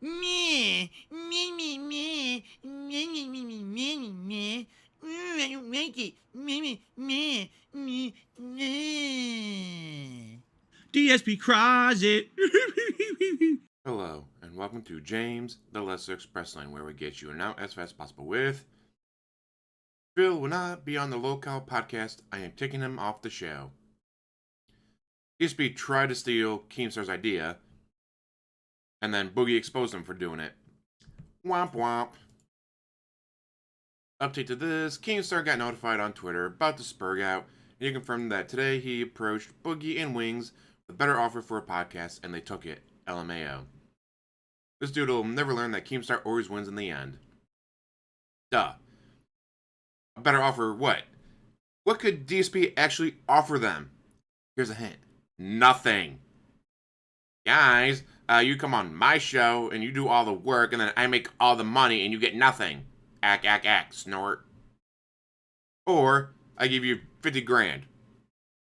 me, me, me, me, me, me, me, me, me, me, me. I don't like it. Me. DSP Cries it. Hello, and welcome to James, the Lesser Express Line, where we get you out as fast as possible with Phil will not be on the local podcast. I am taking him off the show. DSP tried to steal Keem Star's idea, and then Boogie exposed him for doing it. Womp womp. Update to this, Keem Star got notified on Twitter about the Spurg out, and he confirmed that today he approached Boogie and Wings with a better offer for a podcast, and they took it. LMAO. This dude will never learn that Keem Star always wins in the end. Duh. A better offer what? What could DSP actually offer them? Here's a hint. Nothing. Guys, you come on my show and you do all the work and then I make all the money and you get nothing. Ack, snort. Or, I give you 50 grand.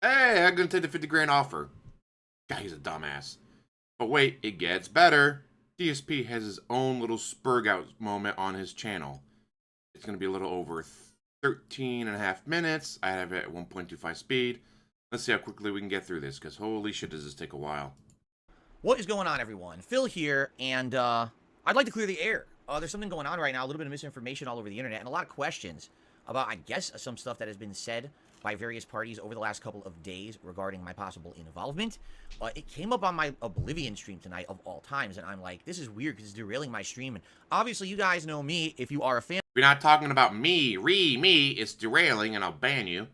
Hey, I'm gonna take the 50 grand offer. God, he's a dumbass. But wait, it gets better. DSP has his own little Spurg out moment on his channel. It's going to be a little over 13 and a half minutes. I have it at 1.25 speed. Let's see how quickly we can get through this, because holy shit, does this take a while. What is going on, everyone? Phil here, and I'd like to clear the air. There's something going on right now, a little bit of misinformation all over the internet, and a lot of questions about, I guess, some stuff that has been said by various parties over the last couple of days regarding my possible involvement. It came up on my Oblivion stream tonight, of all times, and I'm like, this is weird because it's derailing my stream. And obviously, you guys know me if you are a fan. We're not talking about me, me, it's derailing, and I'll ban you.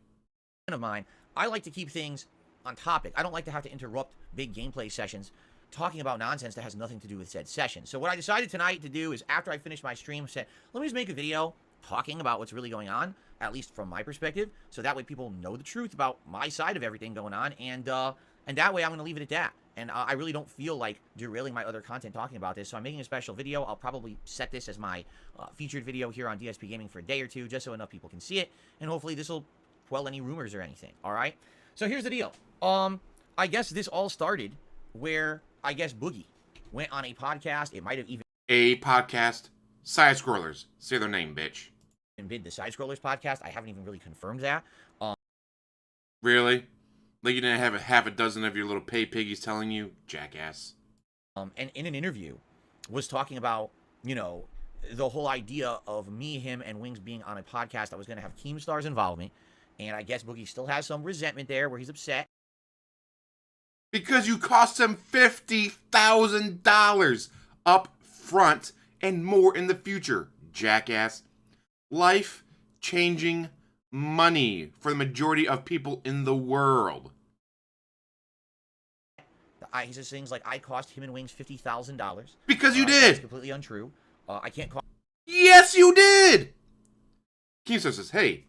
Of mine, I like to keep things on topic. I don't like to have to interrupt big gameplay sessions talking about nonsense that has nothing to do with said session. So what I decided tonight to do is, after I finish my stream, said, let me just make a video talking about what's really going on, at least from my perspective, so that way people know the truth about my side of everything going on, and that way I'm going to leave it at that. And I really don't feel like derailing my other content talking about this, so I'm making a special video. I'll probably set this as my featured video here on DSP Gaming for a day or two, just so enough people can see it, and hopefully this will quell any rumors or anything, alright? So here's the deal. I guess this all started where, I guess, Boogie went on a podcast. It might have even... A podcast. Side Scrollers. Say their name, bitch. been the Side Scrollers podcast. I haven't even really confirmed that. Really? Like you didn't have a half a dozen of your little pay piggies telling you? Jackass. And in an interview, was talking about, you know, the whole idea of me, him, and Wings being on a podcast that was going to have Keem Star's involvement. And I guess Boogie still has some resentment there where he's upset. Because you cost him $50,000 up front and more in the future, jackass. Life-changing money for the majority of people in the world. He says things like, I cost him and Wings $50,000. Because you did! That's completely untrue. I can't call... Yes, you did! Keem Star says, hey,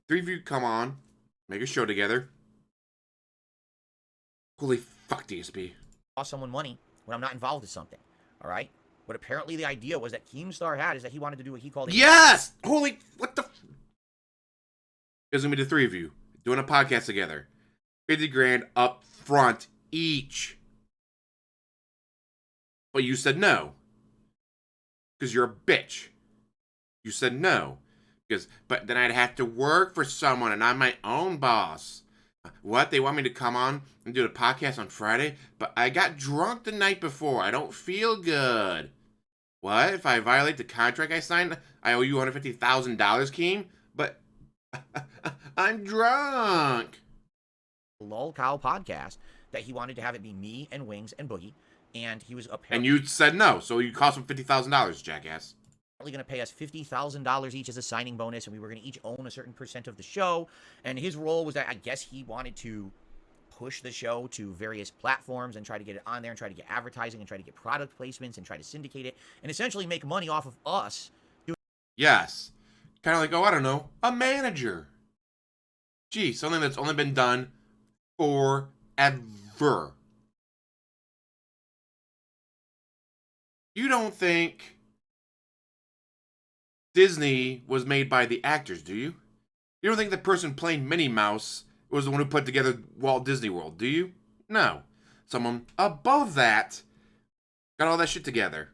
three of you come on, make a show together. Holy fuck, DSP. Cost someone money when I'm not involved in something. Alright? What apparently the idea was that Keem Star had is that he wanted to do what he called... Yes! Holy... What the... There's gonna be the three of you doing a podcast together. 50 grand up front each. But you said no. Because you're a bitch. You said no. But then I'd have to work for someone and I'm my own boss. What? They want me to come on and do the podcast on Friday? But I got drunk the night before. I don't feel good. What? If I violate the contract I signed, I owe you $150,000, Keem? But I'm drunk. Lol Cow podcast that he wanted to have it be me and Wings and Boogie. And he was apparently... And you said no, so you cost him $50,000, jackass. Going to pay us $50,000 each as a signing bonus, and we were going to each own a certain percent of the show. And his role was that I guess he wanted to push the show to various platforms and try to get it on there and try to get advertising and try to get product placements and try to syndicate it and essentially make money off of us. Yes. Kind of like, oh, I don't know, a manager. Gee, something that's only been done forever. You don't think Disney was made by the actors, do you? You don't think the person playing Minnie Mouse was the one who put together Walt Disney World, do you? No. Someone above that got all that shit together.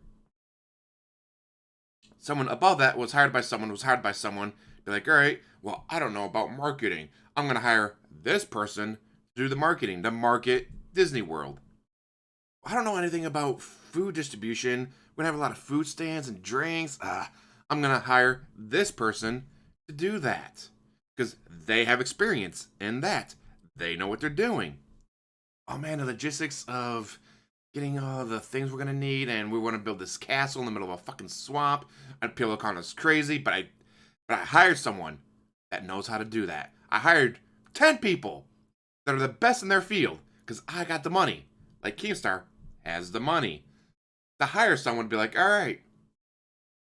someone above that was hired by someone. Be like, all right, well, I don't know about marketing. I'm going to hire this person to do the marketing, to market Disney World. I don't know anything about food distribution. We're going to have a lot of food stands and drinks. I'm going to hire this person to do that because they have experience in that. They know what they're doing. Oh man, the logistics of getting all the things we're going to need, and we want to build this castle in the middle of a fucking swamp. And people are calling us crazy, but I hired someone that knows how to do that. I hired 10 people that are the best in their field because I got the money. Like Keem Star has the money to hire someone to be like, all right,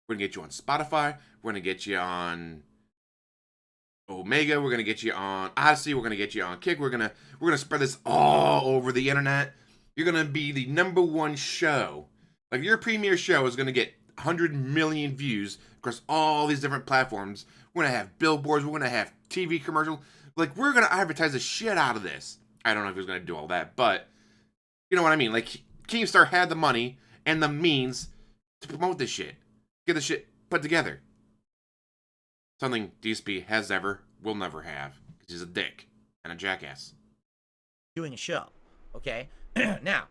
we're going to get you on Spotify. We're going to get you on Omega. We're going to get you on Odyssey. We're going to get you on Kick. We're going to spread this all over the internet. You're going to be the #1 show. Like your premiere show is going to get 100 million views across all these different platforms. We're going to have billboards. We're going to have TV commercials. Like we're going to advertise the shit out of this. I don't know if he was going to do all that, but you know what I mean? Like Keem Star had the money and the means to promote this shit. Get the shit put together. Something DSP has ever, will never have. Because he's a dick and a jackass. Doing a show, okay? Now,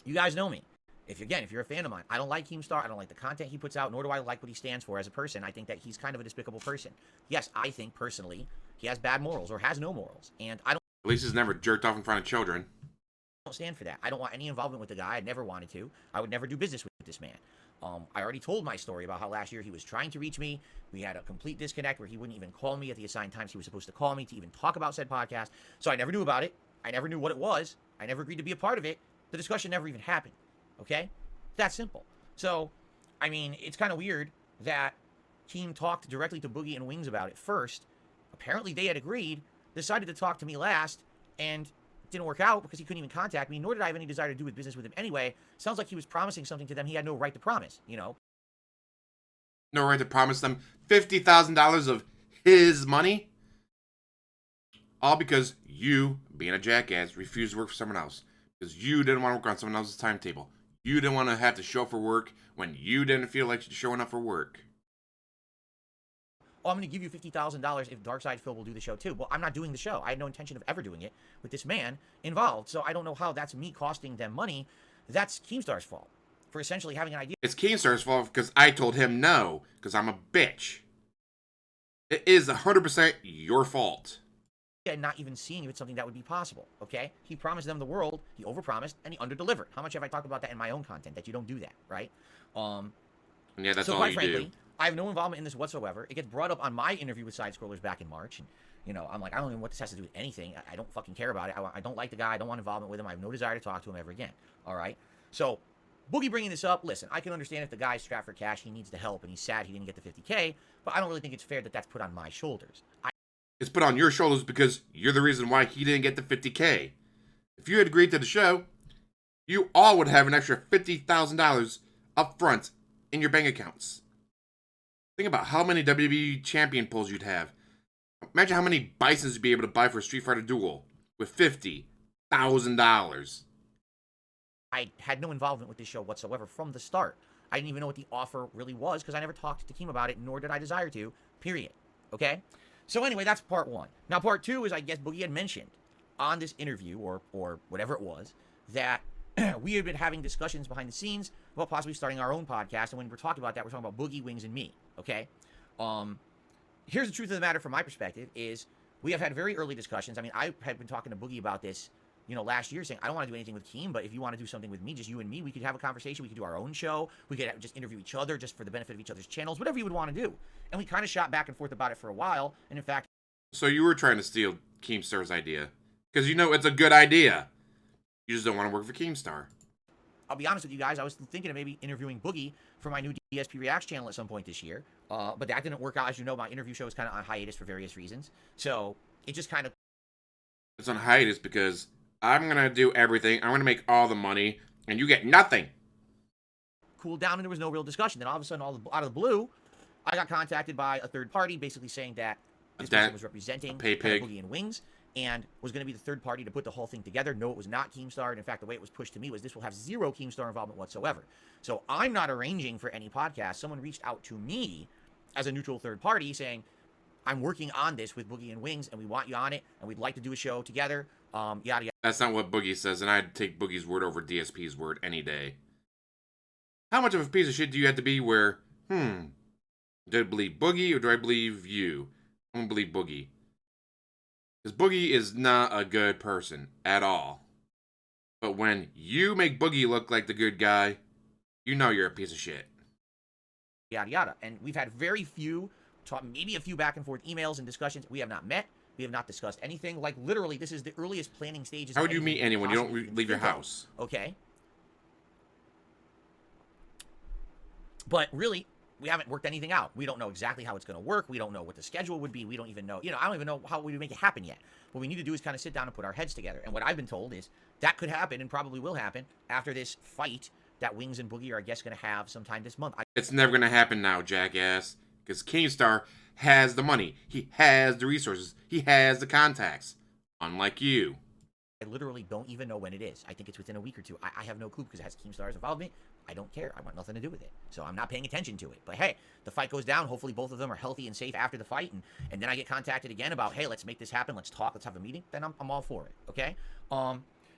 you guys know me. If you're a fan of mine, I don't like Keem Star. I don't like the content he puts out, nor do I like what he stands for as a person. I think that he's kind of a despicable person. Yes, I think personally he has bad morals or has no morals, and I don't. At least he's never jerked off in front of children. I don't stand for that. I don't want any involvement with the guy. I never wanted to. I would never do business with this man. I already told my story about how last year he was trying to reach me. We had a complete disconnect where he wouldn't even call me at the assigned times he was supposed to call me to even talk about said podcast. So I never knew about it. I never knew what it was. I never agreed to be a part of it. The discussion never even happened. Okay? That simple. So, I mean, it's kind of weird that Keem talked directly to Boogie and Wings about it first. Apparently they had agreed, decided to talk to me last, and it didn't work out because he couldn't even contact me, nor did I have any desire to do with business with him anyway. Sounds like he was promising something to them he had no right to promise, you know? No right to promise them $50,000 of his money? All because you, being a jackass, refused to work for someone else. Because you didn't want to work on someone else's timetable. You didn't want to have to show up for work when you didn't feel like showing up for work. Oh, I'm going to give you $50,000 if Darkside Phil will do the show too. Well, I'm not doing the show. I had no intention of ever doing it with this man involved. So I don't know how that's me costing them money. That's Keemstar's fault for essentially having an idea. It's Keemstar's fault because I told him no, because I'm a bitch. It is 100% your fault. And not even seeing if it's something that would be possible, okay? He promised them the world, he overpromised, and he underdelivered. How much have I talked about that in my own content, that you don't do that, right? Yeah, that's so all quite you frankly, do. I have no involvement in this whatsoever. It gets brought up on my interview with Side Scrollers back in March, and, you know, I'm like, I don't even know what this has to do with anything. I don't fucking care about it. I don't like the guy. I don't want involvement with him. I have no desire to talk to him ever again, all right? So, Boogie bringing this up, listen, I can understand if the guy's strapped for cash, he needs the help, and he's sad he didn't get the $50K, but I don't really think it's fair that that's put on my shoulders. It's put on your shoulders because you're the reason why he didn't get the $50K. If you had agreed to the show, you all would have an extra $50,000 up front in your bank accounts. Think about how many WWE champion pulls you'd have. Imagine how many Bisons you'd be able to buy for a Street Fighter duel with $50,000. I had no involvement with this show whatsoever from the start. I didn't even know what the offer really was because I never talked to Keem about it, nor did I desire to, period. Okay? So anyway, that's part one. Now, part two is, I guess, Boogie had mentioned on this interview, or whatever it was, that we had been having discussions behind the scenes about possibly starting our own podcast. And when we're talking about that, we're talking about Boogie, Wings, and me. Okay? Here's the truth of the matter from my perspective is we have had very early discussions. I mean, I had been talking to Boogie about this, you know, last year, saying, I don't want to do anything with Keem, but if you want to do something with me, just you and me, we could have a conversation. We could do our own show. We could just interview each other just for the benefit of each other's channels, whatever you would want to do. And we kind of shot back and forth about it for a while. And in fact... So you were trying to steal Keem Star's idea. Because you know it's a good idea. You just don't want to work for Keem Star. I'll be honest with you guys, I was thinking of maybe interviewing Boogie for my new DSP Reacts channel at some point this year. But that didn't work out. As you know, my interview show is kind of on hiatus for various reasons. So it just kind of... It's on hiatus because I'm going to do everything. I'm going to make all the money. And you get nothing. Cooled down and there was no real discussion. Then all of a sudden, out of the blue, I got contacted by a third party basically saying that this person was representing pay pig. Boogie and Wings. and was going to be the third party to put the whole thing together. No, it was not Keem Star. And in fact, the way it was pushed to me was this will have zero Keem Star involvement whatsoever. So I'm not arranging for any podcast. Someone reached out to me as a neutral third party saying, I'm working on this with Boogie and Wings, and we want you on it, and we'd like to do a show together. Yada yada. That's not what Boogie says, and I'd take Boogie's word over DSP's word any day. How much of a piece of shit do you have to be where, do I believe Boogie or do I believe you? I'm gonna believe Boogie. Because Boogie is not a good person at all. But when you make Boogie look like the good guy, you know you're a piece of shit. Yada yada. And we've had very few, maybe a few back and forth emails and discussions. We have not met. We have not discussed anything. Like, literally, this is the earliest planning stages. How would you meet anyone? You don't leave your house. Okay. But really, we haven't worked anything out. We don't know exactly how it's going to work. We don't know what the schedule would be. We don't even know, I don't even know how we would make it happen yet. What we need to do is kind of sit down and put our heads together. And what I've been told is that could happen and probably will happen after this fight that Wings and Boogie are, I guess, going to have sometime this month. It's never going to happen now, jackass. Because Keem Star has the money. He has the resources. He has the contacts. Unlike you. I literally don't even know when it is. I think it's within a week or two. I have no clue because it has Keem Star's involvement. I don't care. I want nothing to do with it. So I'm not paying attention to it. But hey, the fight goes down. Hopefully both of them are healthy and safe after the fight. And then I get contacted again about, hey, let's make this happen. Let's talk. Let's have a meeting. Then I'm all for it. Okay?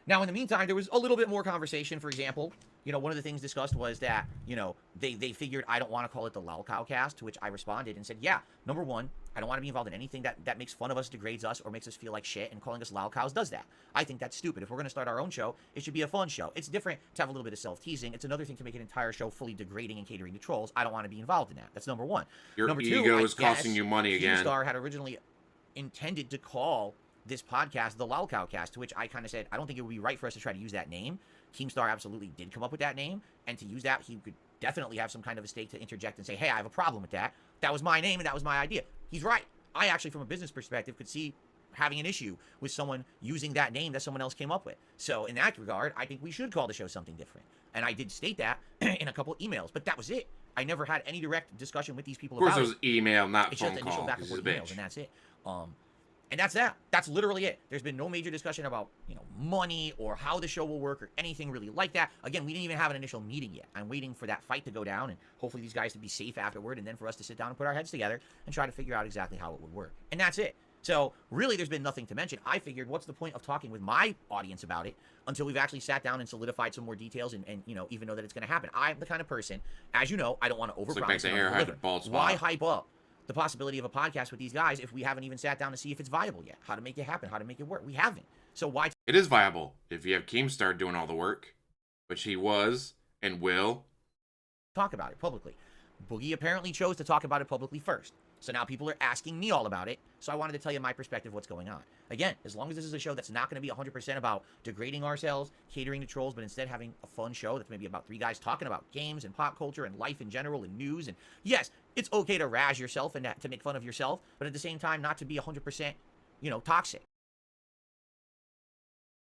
Now, in the meantime, there was a little bit more conversation. For example, one of the things discussed was that, they figured I don't want to call it the Lolcow cast, to which I responded and said, yeah, number one, I don't want to be involved in anything that makes fun of us, degrades us, or makes us feel like shit, and calling us Lolcows does that. I think that's stupid. If we're going to start our own show, it should be a fun show. It's different to have a little bit of self-teasing. It's another thing to make an entire show fully degrading and catering to trolls. I don't want to be involved in that. That's number one. Your number ego two, is costing you money again. Keem Star had originally intended to call this podcast the Lolcow cast, to which I kind of said, I don't think it would be right for us to try to use that name. Keem Star absolutely did come up with that name, and to use that, he could definitely have some kind of a stake to interject and say, hey, I have a problem with that. That was my name, and that was my idea. He's right. I actually, from a business perspective, could see having an issue with someone using that name that someone else came up with. So in that regard, I think we should call the show something different. And I did state that in a couple emails, but that was it. I never had any direct discussion with these people about it. Of course, it was email, not it's phone just initial call. back and forth emails, and that's it. And that's that. That's literally it. There's been no major discussion about, money or how the show will work or anything really like that. Again, we didn't even have an initial meeting yet. I'm waiting for that fight to go down and hopefully these guys to be safe afterward, and then for us to sit down and put our heads together and try to figure out exactly how it would work. And that's it. So really, there's been nothing to mention. I figured, what's the point of talking with my audience about it until we've actually sat down and solidified some more details and even know that it's going to happen. I'm the kind of person, as you know, I don't want to overpromise and underdeliver. Why hype up the possibility of a podcast with these guys if we haven't even sat down to see if it's viable yet? How to make it happen, how to make it work. We haven't. So why? It is viable if you have Keem Star doing all the work, which he was and will. Talk about it publicly. Boogie apparently chose to talk about it publicly first. So now people are asking me all about it. So I wanted to tell you my perspective of what's going on. Again, as long as this is a show that's not going to be 100% about degrading ourselves, catering to trolls, but instead having a fun show that's maybe about three guys talking about games and pop culture and life in general and news. And yes, it's okay to razz yourself and to make fun of yourself, but at the same time, not to be 100%, toxic.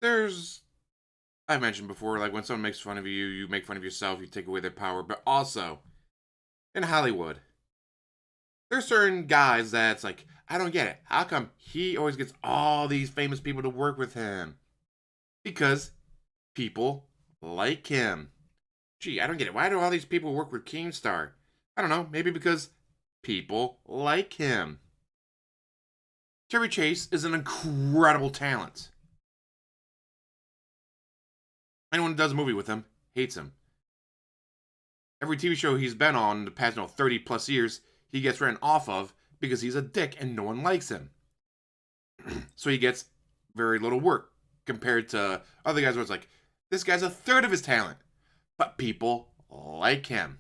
I mentioned before, like when someone makes fun of you, you make fun of yourself, you take away their power. But also, in Hollywood, there's certain guys that's like, I don't get it. How come he always gets all these famous people to work with him? Because people like him. Gee, I don't get it. Why do all these people work with Keem Star? I don't know. Maybe because people like him. Chevy Chase is an incredible talent. Anyone who does a movie with him hates him. Every TV show he's been on the past 30 plus years, he gets ran off of because he's a dick and no one likes him. So he gets very little work compared to other guys where it's like, this guy's a third of his talent, but people like him.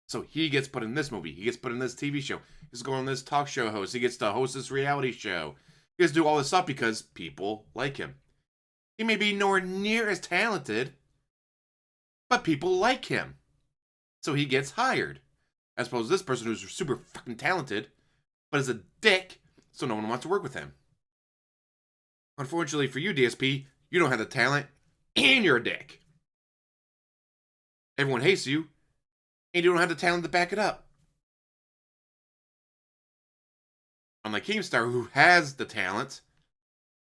So he gets put in this movie. He gets put in this TV show. He's going on this talk show host. He gets to host this reality show. He gets to do all this stuff because people like him. He may be nowhere near as talented, but people like him. So he gets hired. As opposed to this person who's super fucking talented, but is a dick, so no one wants to work with him. Unfortunately for you, DSP, you don't have the talent, and you're a dick. Everyone hates you, and you don't have the talent to back it up. Unlike Keem Star, who has the talent,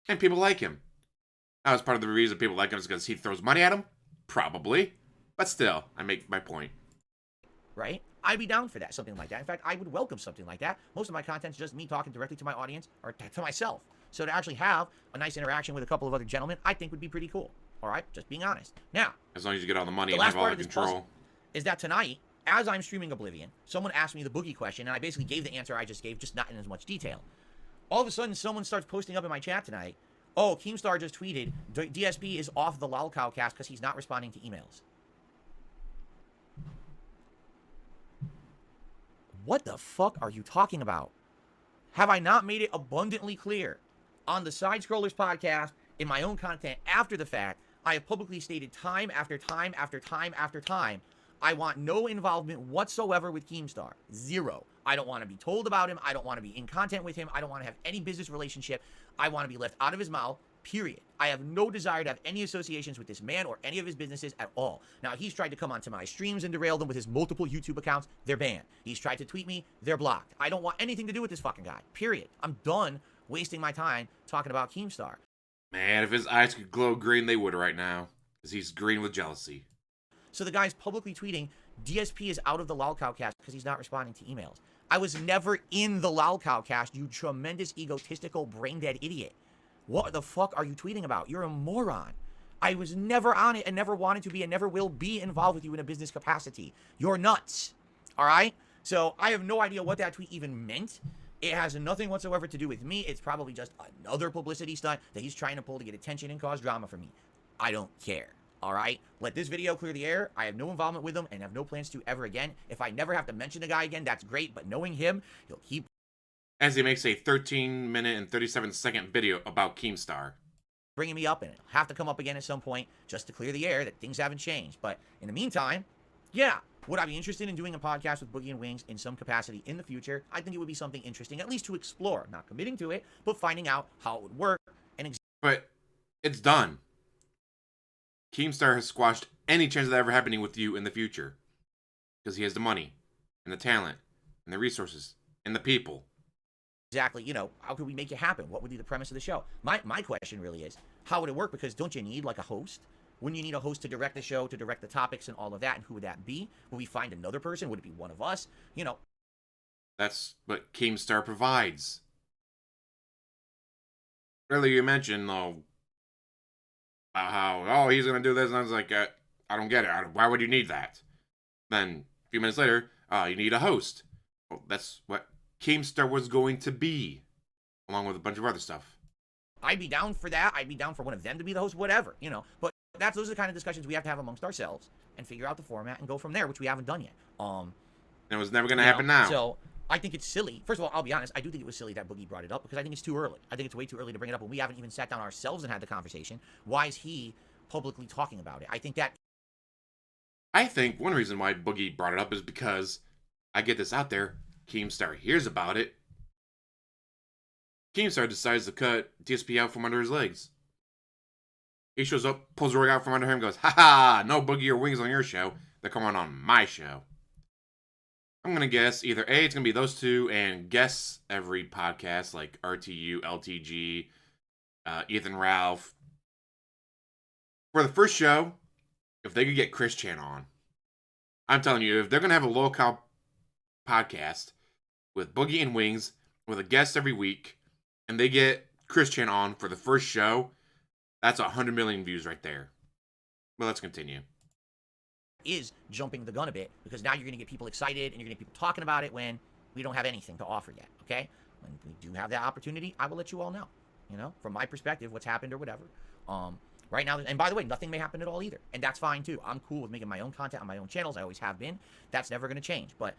And people like him. That was part of the reason people like him is because he throws money at him? Probably. But still, I make my point. Right? I'd be down for that, something like that. In fact, I would welcome something like that. Most of my content's just me talking directly to my audience or to myself. So to actually have a nice interaction with a couple of other gentlemen, I think would be pretty cool. All right? Just being honest. Now, as long as you get all the money the and last have all part the of this control. puzzle is that tonight, as I'm streaming Oblivion, someone asked me the boogie question, and I basically gave the answer I just gave, just not in as much detail. All of a sudden, someone starts posting up in my chat tonight, oh, Keem Star just tweeted, DSP is off the Lolcow cast because he's not responding to emails. What the fuck are you talking about? Have I not made it abundantly clear on the Side Scrollers podcast, in my own content after the fact? I have publicly stated time after time after time after time, I want no involvement whatsoever with Keem Star. Zero. I don't want to be told about him. I don't want to be in content with him. I don't want to have any business relationship. I want to be left out of his mouth, period. I have no desire to have any associations with this man or any of his businesses at all. Now, he's tried to come onto my streams and derail them with his multiple YouTube accounts. They're banned. He's tried to tweet me. They're blocked. I don't want anything to do with this fucking guy, period. I'm done wasting my time talking about Keem Star. Man, if his eyes could glow green, they would right now. Because he's green with jealousy. So the guy's publicly tweeting, DSP is out of the Lolcow cast because he's not responding to emails. I was never in the Lolcow cast, you tremendous, egotistical, brain-dead idiot. What the fuck are you tweeting about? You're a moron. I was never on it and never wanted to be and never will be involved with you in a business capacity. You're nuts. All right? So I have no idea what that tweet even meant. It has nothing whatsoever to do with me. It's probably just another publicity stunt that he's trying to pull to get attention and cause drama for me. I don't care. All right? Let this video clear the air. I have no involvement with him and have no plans to ever again. If I never have to mention the guy again, that's great. But knowing him, he'll keep... As he makes a 13-minute and 37-second video about Keem Star. Bringing me up, and it'll have to come up again at some point just to clear the air that things haven't changed. But in the meantime, yeah, would I be interested in doing a podcast with Boogie and Wings in some capacity in the future? I think it would be something interesting, at least to explore. Not committing to it, but finding out how it would work. But it's done. Keem Star has squashed any chance of that ever happening with you in the future. Because he has the money, and the talent, and the resources, and the people. Exactly, you know, how could we make it happen? What would be the premise of the show? My question really is, how would it work? Because don't you need, like, a host? Wouldn't you need a host to direct the show, to direct the topics and all of that? And who would that be? Would we find another person? Would it be one of us? You know. That's what Keem Star provides. Earlier you mentioned, though, about how, oh, he's going to do this. And I was like, I don't get it. Why would you need that? Then, a few minutes later, you need a host. Well, that's what Keem Star was going to be, along with a bunch of other stuff. I'd be down for that. I'd be down for one of them to be the host, whatever, you know. But those are the kind of discussions we have to have amongst ourselves and figure out the format and go from there, which we haven't done yet. And it was never going to happen now. So I think it's silly. First of all, I'll be honest. I do think it was silly that Boogie brought it up because I think it's too early. I think it's way too early to bring it up when we haven't even sat down ourselves and had the conversation. Why is he publicly talking about it? I think one reason why Boogie brought it up is because I get this out there. Keem Star hears about it. Keem Star decides to cut DSP out from under his legs. He shows up, pulls the rug out from under him, goes, ha ha, no Boogie or Wings on your show. They're coming on my show. I'm going to guess either A, it's going to be those two, and guess every podcast like RTU, LTG, Ethan Ralph. For the first show, if they could get Chris Chan on, I'm telling you, if they're going to have a local podcast with Boogie and Wings, with a guest every week, and they get Chris Chan on for the first show, that's 100 million views right there. Well, let's continue. Is jumping the gun a bit because now you're going to get people excited and you're going to get people talking about it when we don't have anything to offer yet, okay? When we do have that opportunity, I will let you all know, you know, from my perspective, what's happened or whatever. Right now, and by the way, nothing may happen at all either, and that's fine too. I'm cool with making my own content on my own channels. I always have been. That's never going to change, but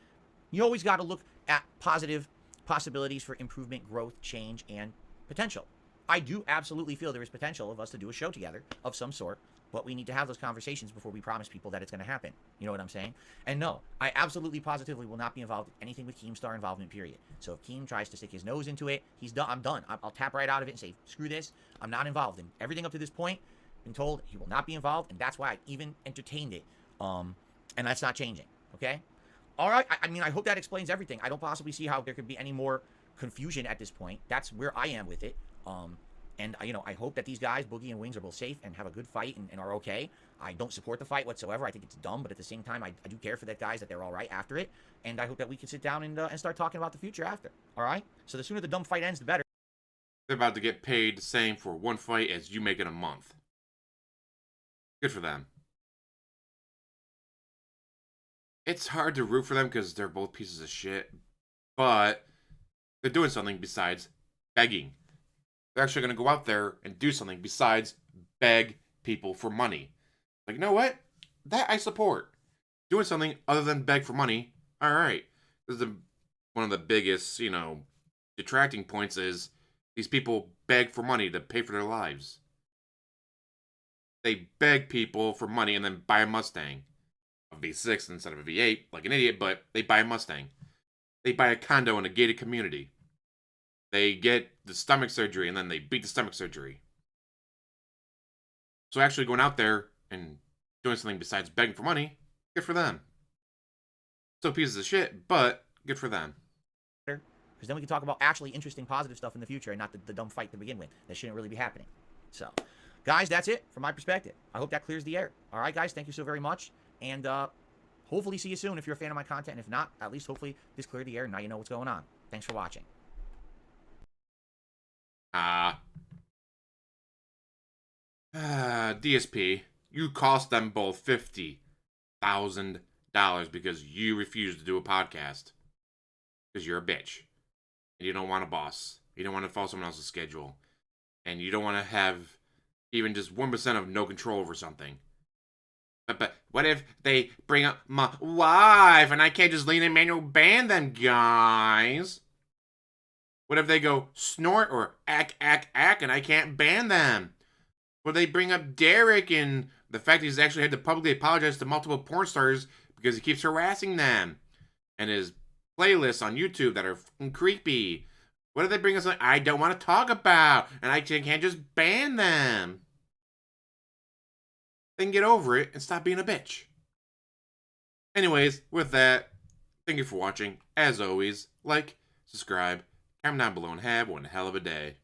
you always got to look at positive possibilities for improvement, growth, change, and potential. I do absolutely feel there is potential of us to do a show together of some sort, but we need to have those conversations before we promise people that it's going to happen. You know what I'm saying? And no, I absolutely positively will not be involved with anything with Keem Star involvement, period. So if Keem tries to stick his nose into it, he's done. I'm done. I'll tap right out of it and say, screw this. I'm not involved. And everything up to this point, been told he will not be involved, and that's why I even entertained it. And that's not changing, okay? All right, I mean, I hope that explains everything. I don't possibly see how there could be any more confusion at this point. That's where I am with it. And, I hope that these guys, Boogie and Wings, are both safe and have a good fight and are okay. I don't support the fight whatsoever. I think it's dumb, but at the same time, I do care for the guys that they're all right after it. And I hope that we can sit down and start talking about the future after. All right? So the sooner the dumb fight ends, the better. They're about to get paid the same for one fight as you make in a month. Good for them. It's hard to root for them because they're both pieces of shit, but they're doing something besides begging. They're actually going to go out there and do something besides beg people for money. Like, you know what? That I support. Doing something other than beg for money, all right. This is one of the biggest, detracting points is these people beg for money to pay for their lives. They beg people for money and then buy a Mustang. A V6 instead of a V8, like an idiot, but they buy a Mustang. They buy a condo in a gated community. They get the stomach surgery and then they beat the stomach surgery. So actually going out there and doing something besides begging for money, good for them. Still pieces of shit, but good for them. Because then we can talk about actually interesting, positive stuff in the future and not the dumb fight to begin with. That shouldn't really be happening. So, guys, that's it from my perspective. I hope that clears the air. All right, guys, thank you so very much. And hopefully see you soon if you're a fan of my content. And if not, at least hopefully this cleared the air and now you know what's going on. Thanks for watching. DSP, you cost them both $50,000 because you refused to do a podcast. Because you're a bitch. And you don't want a boss. You don't want to follow someone else's schedule. And you don't want to have even just 1% of no control over something. But what if they bring up my wife and I can't just lean in manual ban them, guys? What if they go snort or ack and I can't ban them? Or they bring up Derek and the fact that he's actually had to publicly apologize to multiple porn stars because he keeps harassing them. And his playlists on YouTube that are fucking creepy. What if they bring us something I don't want to talk about and I can't just ban them? Then get over it and stop being a bitch. Anyways, with that, thank you for watching. As always, like, subscribe, comment down below, and have one hell of a day.